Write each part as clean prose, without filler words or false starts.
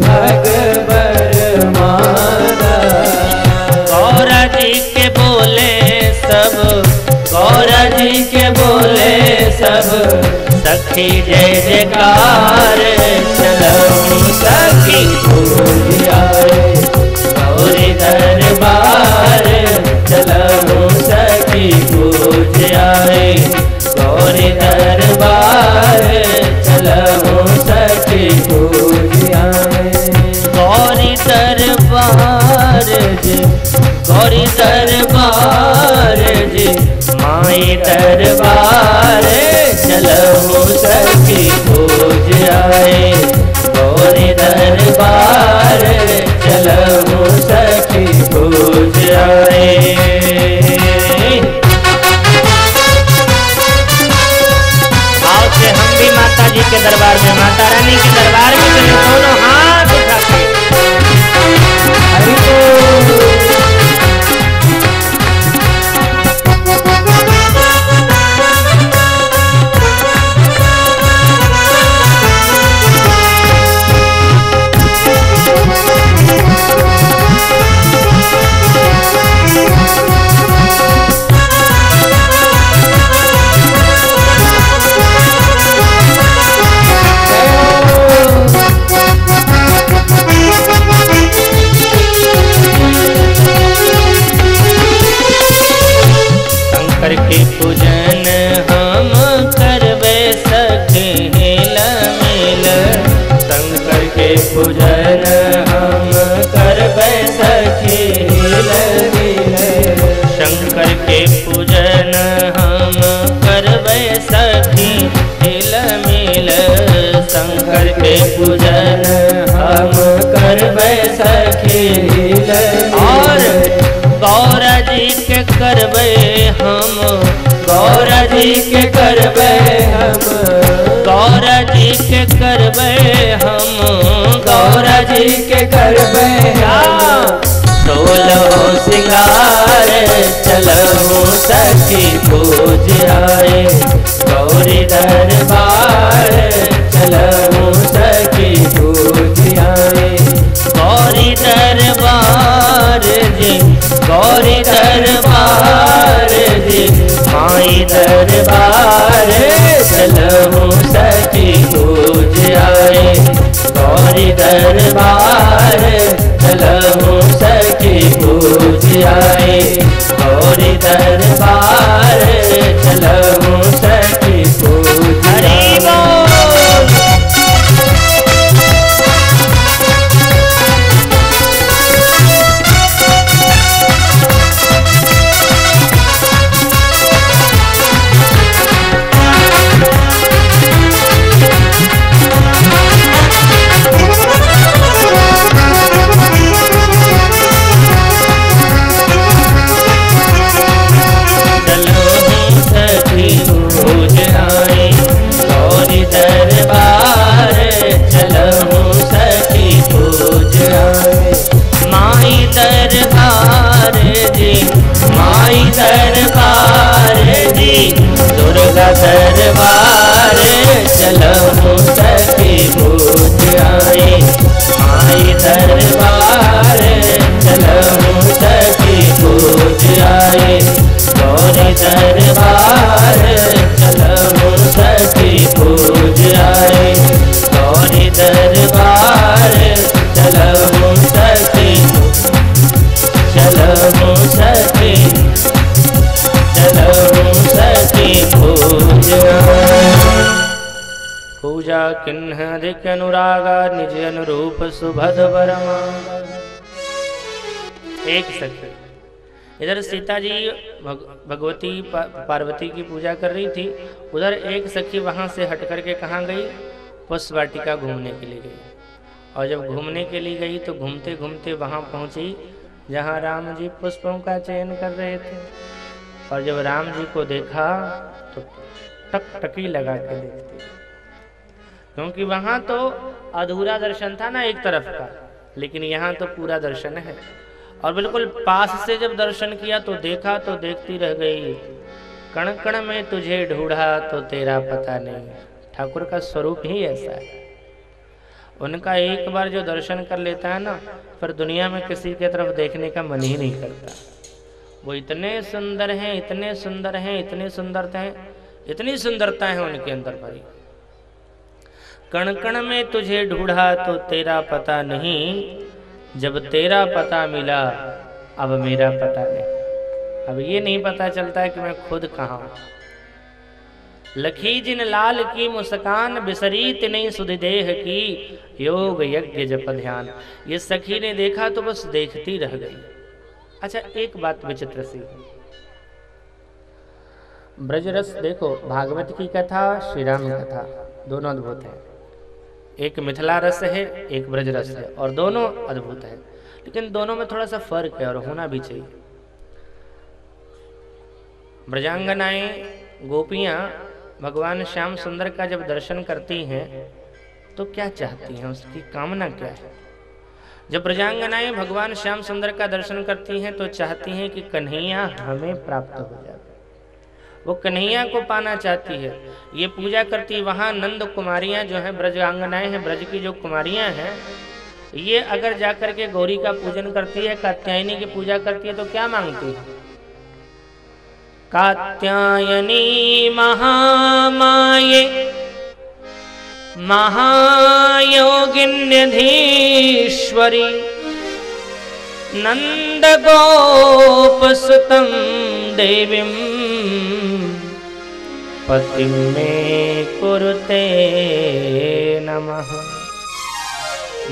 भगवर माना। गौरा जी के बोले सब, गौरा जी के बोले सब, सखी जय जयकार। चलो सखी पूज आए गौरी दरबार। चलो सखी पूज आए गौरी दरबार। चलो सखी पूज आए गौरी दरबार जी, गौरी दरबार जी, माई दरबार। चलो सखी पूज आए गौरी दरबार। चलो सखी पूज आए। आओ से हम भी माता जी के दरबार में, माता रानी के दरबार में चले, दोनों हाथ उठा के हरि बोल। शंकर के पूजन हम करबे सखी हिल मिल। शंकर के पूजन हम करबे सखी हिल मिल। शंकर के पूजन हम करबे सखी हिल मिल। शंकर के पूजन हम करबे सखी हिल। और गौरा जी के करबे हम, गौरा जी के करबे हम, गौरा जी के करबे हम, गौरा जी के करबे हम। 16 सिंगार चलो सखी पूज आए गौरी दरबार। चलो सखी पूज आए गौरी दरबार जी, गौरी दरबार जी, माई दरबार। चलो सखी पूज आए गौरी दरबार। चलो सखी पूज आए गौरी दरबार। चलो सखी पूज आए। दरबार चलो सखी पूज आए माई दरबार चलो सखी पूज आए गौरी दरबार चलो सखी पूज आए गौरी दरबार चलो सखी पूजा किन्ह अधिक अनुरागा निज अनुरूप सुभद बरमा। एक सखी इधर सीता जी भगवती पार्वती की पूजा कर रही थी, उधर एक सखी वहां से हट करके कहाँ गई, पुष्प वाटिका घूमने के लिए गई। और जब घूमने के लिए गई तो घूमते घूमते वहां पहुंची जहां राम जी पुष्पों का चयन कर रहे थे। और जब राम जी को देखा तो टकटकी लगा के देखती, क्योंकि वहां तो अधूरा दर्शन था ना एक तरफ का, लेकिन यहाँ तो पूरा दर्शन है। और बिल्कुल पास से जब दर्शन किया तो देखा तो देखती रह गई। कण कण में तुझे ढूंढा तो तेरा पता नहीं, ठाकुर का स्वरूप ही ऐसा है। उनका एक बार जो दर्शन कर लेता है ना, फिर दुनिया में किसी की तरफ देखने का मन ही नहीं करता। वो इतने सुंदर हैं, इतने सुंदर हैं, इतने सुंदरता हैं, इतनी सुंदरता है उनके अंदर भरी। कण कण में तुझे ढूंढा तो तेरा पता नहीं, जब तेरा पता मिला अब मेरा पता नहीं। अब ये नहीं पता चलता है कि मैं खुद कहाँ हूँ। लखी जिन लाल की मुस्कान, बिसरीत नहीं सुध देह की, योग यज्ञ जप ध्यान। ये सखी ने देखा तो बस देखती रह गई। अच्छा, एक बात विचित्र सी, ब्रजरस देखो, भागवत की कथा, श्री राम की कथा, दोनों अद्भुत है। एक मिथिला रस है, एक ब्रज रस है, और दोनों अद्भुत है, लेकिन दोनों में थोड़ा सा फर्क है और होना भी चाहिए। ब्रजांगनाएं गोपियां भगवान श्याम सुंदर का जब दर्शन करती हैं तो क्या चाहती हैं, उसकी कामना क्या है? जब ब्रजांगनाएं भगवान श्याम सुंदर का दर्शन करती हैं तो चाहती हैं कि कन्हैया हमें प्राप्त हो जाए, वो कन्हैया को पाना चाहती है। ये पूजा करती, वहाँ नंद कुमारियाँ जो हैं, ब्रजांगनाएं हैं, ब्रज की जो कुमारियाँ हैं, ये अगर जाकर के गौरी का पूजन करती है, कात्यायनी की पूजा करती है, तो क्या मांगती है? कात्यायनी महामाये महायोगिन्यधीश्वरी नंद गोप सुतम देवीं पति में कुरुते नमः।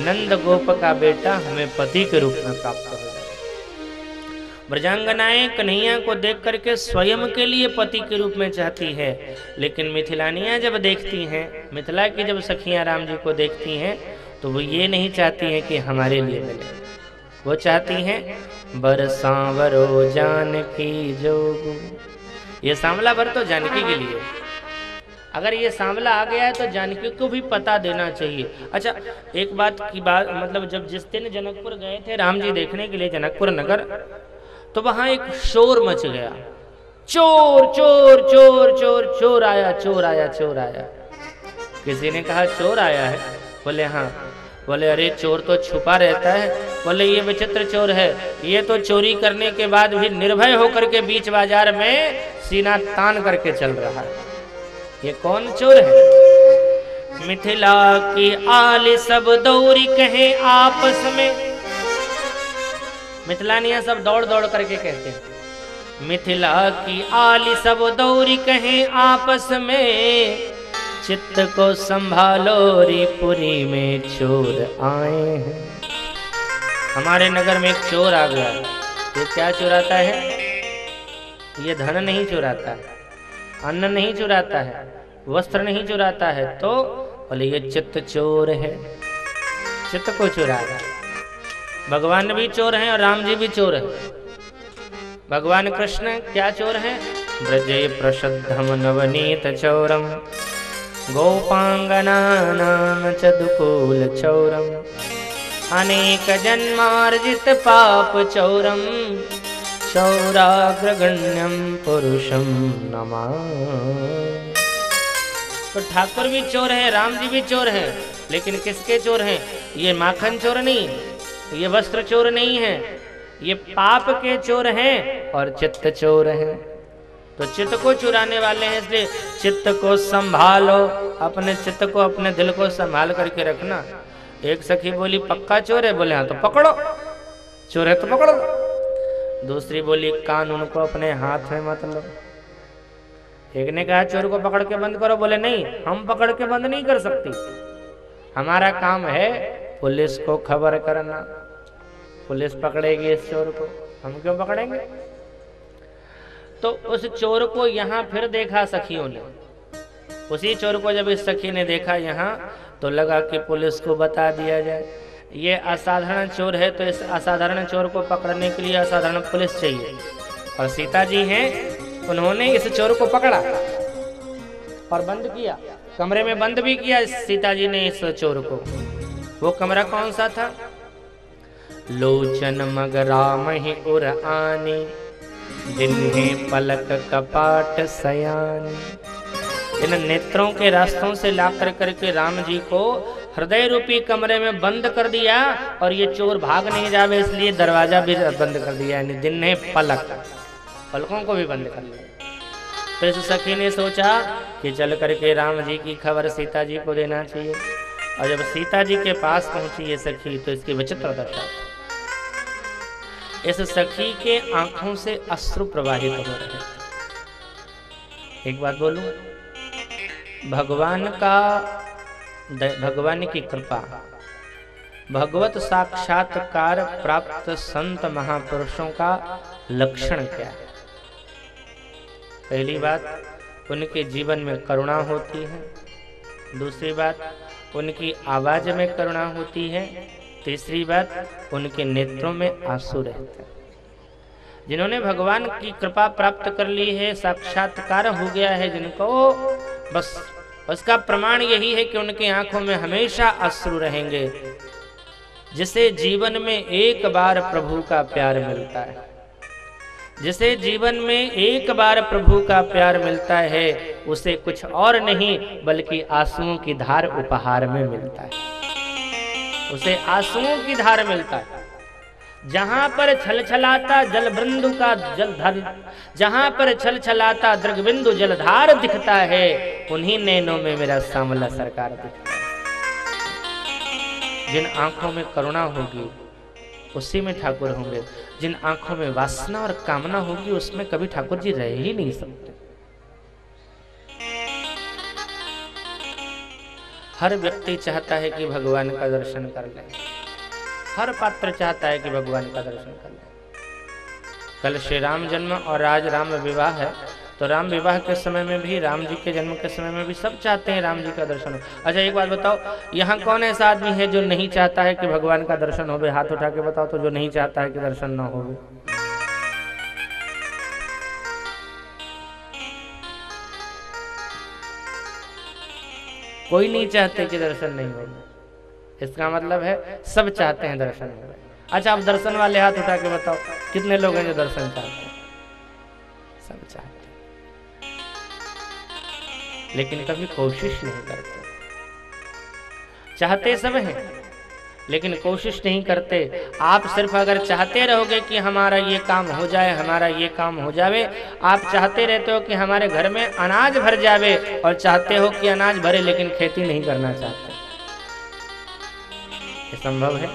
नंद गोप का बेटा हमें पति के रूप में प्राप्त हो जाए। ब्रजांगनाएं कन्हैया को देख करके स्वयं के लिए पति के रूप में चाहती है, लेकिन मिथिलानियां जब देखती हैं, मिथिला की जब सखियां राम जी को देखती हैं, तो वो ये नहीं चाहती हैं कि हमारे लिए मिले, वो चाहती हैं बरसावरो जानकी जोगु। ये सांवला वर तो जानकी के लिए, अगर ये सांवला आ गया है तो जानकी को भी पता देना चाहिए। अच्छा, एक बात की बात, मतलब जब जिस दिन जनकपुर गए थे राम जी देखने के लिए, जनकपुर नगर, तो वहां एक शोर मच गया, चोर चोर चोर चोर चोर आया, चोर आया, चोर आया। किसी ने कहा चोर आया है? बोले हाँ। बोले अरे चोर तो छुपा रहता है। बोले ये विचित्र चोर है, ये तो चोरी करने के बाद भी निर्भय होकर के बीच बाजार में सीना तान करके चल रहा है। ये कौन चोर है? मिथिला की आली सब दौरी कहे आपस में। मिथिलानियां सब दौड़ दौड़ करके कहते हैं, मिथिला की आली सब दौरी कहे आपस में, चित्त को संभालो रिपुरी में चोर आए हैं। हमारे नगर में एक चोर आ गया। ये क्या चुराता है? ये धन नहीं चुराता है, अन्न नहीं चुराता है, वस्त्र नहीं चुराता है, तो बोले ये चित्त चोर है, चित्त को चुरा रहा है। भगवान भी चोर हैं और राम जी भी चोर हैं। भगवान कृष्ण क्या चोर हैं? ब्रजे प्रशद्धम नवनीत चौरम गोपांगनानाम चदुकूल चौरम अनेक जन्मार्जित पाप चौरम चौराग्रगण्यम पुरुषम नमामि। तो ठाकुर भी चोर हैं, राम जी भी चोर हैं, लेकिन किसके चोर हैं? ये माखन चोर नहीं, ये वस्त्र चोर नहीं है, ये पाप के चोर हैं और चित्त चोर हैं। तो चित्त को चुराने वाले हैं, इसलिए चित्त को संभालो, अपने चित्त को, अपने दिल को संभाल करके रखना। एक सखी बोली पक्का चोर है? बोले हाँ तो पकड़ो, चोर है तो पकड़ो। दूसरी बोली कानून को अपने हाथ में मत लो। एक ने कहा चोर को पकड़ के बंद करो, बोले नहीं, हम पकड़ के बंद नहीं कर सकती, हमारा काम है पुलिस को खबर करना। पुलिस पकड़ेगी इस चोर को, हम क्यों पकड़ेंगे? तो उस चोर को यहाँ फिर देखा सखियों ने। उसी चोर को जब इस सखी ने देखा यहाँ, तो लगा कि पुलिस को बता दिया जाए। ये असाधारण चोर है, तो इस असाधारण चोर को पकड़ने के लिए असाधारण पुलिस चाहिए। और सीता जी हैं, उन्होंने इस चोर को पकड़ा और बंद किया, कमरे में बंद भी किया सीता जी ने इस चोर को। वो कमरा कौन सा था? लोचन मगरामहि उर आनी, जिन्हें पलक कपाट सयानी। इन नेत्रों के रास्तों से ला कर करके राम जी को हृदय रूपी कमरे में बंद कर दिया और ये चोर भाग नहीं जावे इसलिए दरवाजा भी बंद कर दिया, यानी दिन ने पलकों को भी बंद कर लिया। तो इस सखी ने सोचा कि चल करके राम जी की खबर सीता जी को देना चाहिए। और जब सीता जी के पास पहुंची ये सखी तो इसकी विचित्र दशा, इस सखी के आंखों से अश्रु प्रवाहित हो रहे थे। एक बात बोलूं, भगवान की कृपा, भगवत साक्षात्कार प्राप्त संत महापुरुषों का लक्षण क्या है? पहली बात, उनके जीवन में करुणा होती है। दूसरी बात, उनकी आवाज में करुणा होती है। तीसरी बात, उनके नेत्रों में आंसू रहते हैं। जिन्होंने भगवान की कृपा प्राप्त कर ली है, साक्षात्कार हो गया है जिनको, बस उसका प्रमाण यही है कि उनकी आंखों में हमेशा अश्रु रहेंगे। जिसे जीवन में एक बार प्रभु का प्यार मिलता है, जिसे जीवन में एक बार प्रभु का प्यार मिलता है, उसे कुछ और नहीं बल्कि आंसुओं की धार उपहार में मिलता है। उसे आंसुओं की धार मिलता है। जहां पर छलछलाता जलबिंदु का जलधर, जहां पर छलछलाता दृगबिंदु जलधार दिखता है, उन्हीं नैनों में मेरा सांवला सरकार दिखता है। जिन आंखों में करुणा होगी उसी में ठाकुर होंगे। जिन आंखों में वासना और कामना होगी उसमें कभी ठाकुर जी रह ही नहीं सकते। हर व्यक्ति चाहता है कि भगवान का दर्शन कर ले, हर पात्र चाहता है कि भगवान का दर्शन कर ले। कल श्री राम जन्म और आज राम विवाह है, तो राम विवाह के समय में भी, राम जी के जन्म के समय में भी सब चाहते हैं राम जी का दर्शन हो। अच्छा एक बात बताओ, यहाँ कौन ऐसा आदमी है जो नहीं चाहता है कि भगवान का दर्शन हो? हाथ उठा के बताओ तो, जो नहीं चाहता है कि दर्शन ना हो। कोई नहीं चाहते कि दर्शन नहीं हो। इसका मतलब है सब चाहते हैं दर्शन हो। अच्छा, आप दर्शन वाले हाथ उठा के बताओ कितने लोग हैं जो दर्शन चाहते हैं? सब चाहते हैं, लेकिन कभी कोशिश नहीं करते। चाहते सब हैं लेकिन कोशिश नहीं करते। आप सिर्फ अगर चाहते रहोगे कि हमारा ये काम हो जाए, हमारा ये काम हो जावे, आप चाहते रहते हो कि हमारे घर में अनाज भर जावे, और चाहते हो कि अनाज भरे लेकिन खेती नहीं करना चाहते। ये संभव है?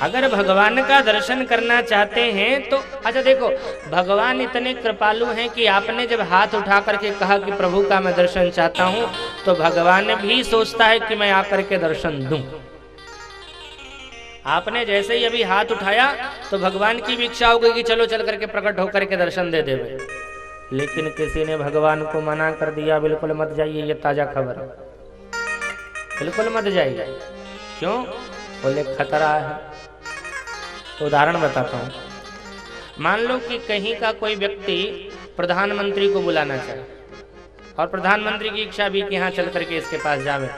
अगर भगवान का दर्शन करना चाहते हैं तो अच्छा देखो, भगवान इतने कृपालु हैं कि आपने जब हाथ उठा करके कहा कि प्रभु का मैं दर्शन चाहता हूं, तो भगवान भी सोचता है कि मैं आकर के दर्शन दूं। आपने जैसे ही अभी हाथ उठाया तो भगवान की भी इच्छा हो गई कि चलो चल करके प्रकट होकर के दर्शन दे दे। लेकिन किसी ने भगवान को मना कर दिया, बिल्कुल मत जाइए, ये ताजा खबर है, बिल्कुल मत जाइए। क्यों? बोले खतरा है। तो उदाहरण बताता हूँ। मान लो कि कहीं का कोई व्यक्ति प्रधानमंत्री को बुलाना चाहे, और प्रधानमंत्री की इच्छा भी कि यहाँ चल करके इसके पास जावे,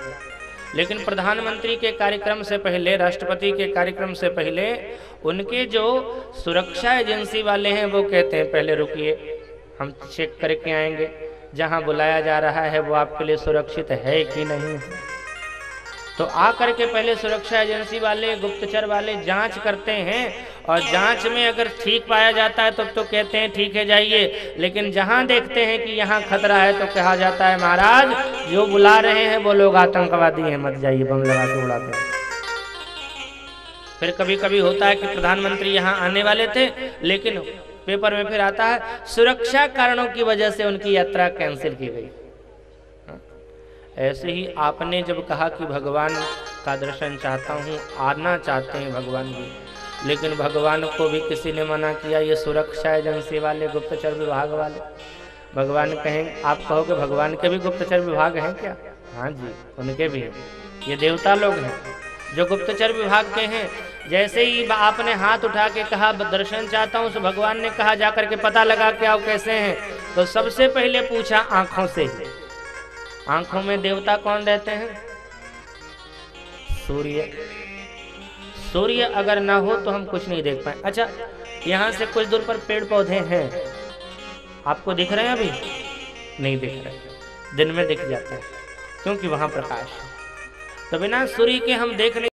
लेकिन प्रधानमंत्री के कार्यक्रम से पहले, राष्ट्रपति के कार्यक्रम से पहले उनके जो सुरक्षा एजेंसी वाले हैं वो कहते हैं पहले रुकिए, हम चेक करके आएंगे जहाँ बुलाया जा रहा है वो आपके लिए सुरक्षित है कि नहीं। तो आ करके पहले सुरक्षा एजेंसी वाले, गुप्तचर वाले जांच करते हैं, और जांच में अगर ठीक पाया जाता है तो कहते हैं ठीक है जाइए, लेकिन जहां देखते हैं कि यहाँ खतरा है तो कहा जाता है महाराज जो बुला रहे हैं वो लोग आतंकवादी हैं, मत जाइए, बम लगा के उड़ाते हैं। फिर कभी कभी होता है कि प्रधानमंत्री यहाँ आने वाले थे, लेकिन पेपर में फिर आता है सुरक्षा कारणों की वजह से उनकी यात्रा कैंसिल की गई। ऐसे ही आपने जब कहा कि भगवान का दर्शन चाहता हूँ, आना चाहते हैं भगवान जी, लेकिन भगवान को भी किसी ने मना किया, ये सुरक्षा एजेंसी वाले, गुप्तचर विभाग वाले। भगवान कहें, आप कहोगे भगवान के भी गुप्तचर विभाग हैं क्या? हाँ जी, उनके भी हैं। ये देवता लोग हैं जो गुप्तचर विभाग के हैं। जैसे ही आपने हाथ उठा के कहा दर्शन चाहता हूँ, तो भगवान ने कहा जाकर के पता लगा के आओ कैसे हैं। तो सबसे पहले पूछा आंखों से ही। आंखों में देवता कौन रहते हैं? सूर्य। सूर्य अगर ना हो तो हम कुछ नहीं देख पाए। अच्छा, यहाँ से कुछ दूर पर पेड़ पौधे हैं, आपको दिख रहे हैं? अभी नहीं दिख रहे, दिन में दिख जाते हैं क्योंकि वहां प्रकाश है। तो बिना सूर्य के हम देख नहीं